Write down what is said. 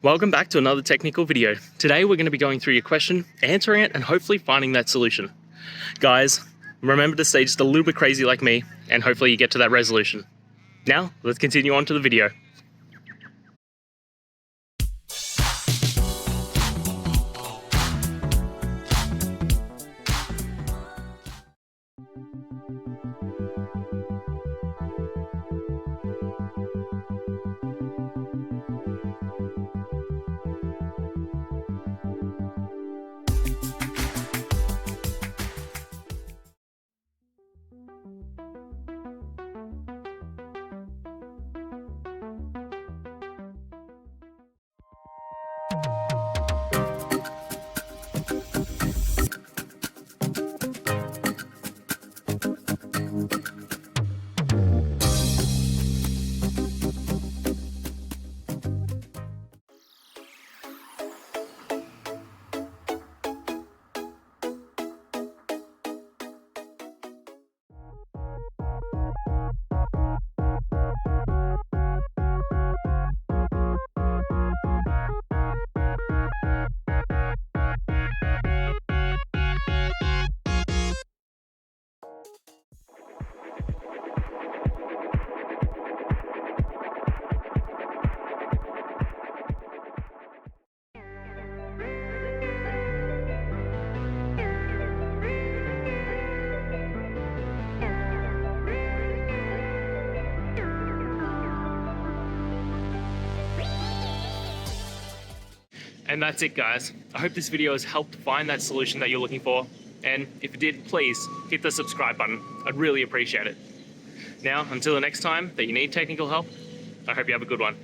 Welcome back to another technical video. Today we're going to be going through your question, answering it, and hopefully finding that solution. Guys, remember to stay just a little bit crazy like me, and hopefully you get to that resolution. Now, let's continue on to the video. And that's it, guys. I hope this video has helped find that solution that you're looking for. And if it did, please hit the subscribe button. I'd really appreciate it. Now, until the next time that you need technical help, I hope you have a good one.